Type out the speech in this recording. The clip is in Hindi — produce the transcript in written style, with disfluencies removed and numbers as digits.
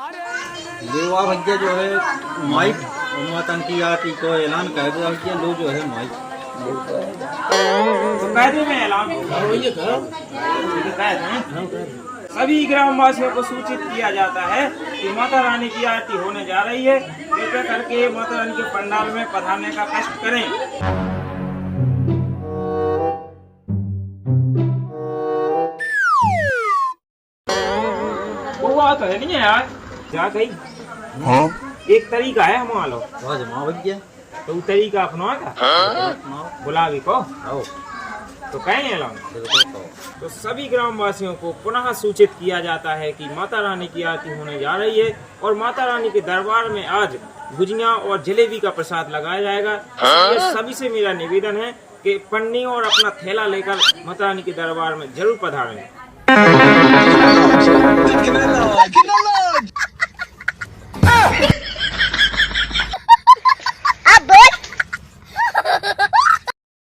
ये हुआ भैया जो है माइक माता की आरती को ऐलान कर दिया भैया लो जो है माइक तो कह दे मैं ऐलान सभी ग्रामवासियों को सूचित किया जाता है कि माता रानी की आरती होने जा रही है। कृपया करके माता रानी के पंडाल में पधारने का कष्ट करें। वो बात है नहीं है यार, जा गई। हाँ? एक तरीका है हमारा लो भैया तो तरीका अपना गुलाबी को आओ तो कहें ऐलान। तो सभी ग्रामवासियों को पुनः सूचित किया जाता है कि माता रानी की आरती होने जा रही है और माता रानी के दरबार में आज गुजिया और जलेबी का प्रसाद लगाया जाएगा। इसलिए सभी से मेरा निवेदन है कि पन्नी और अपना थैला लेकर माता रानी के दरबार में जरूर पधारें।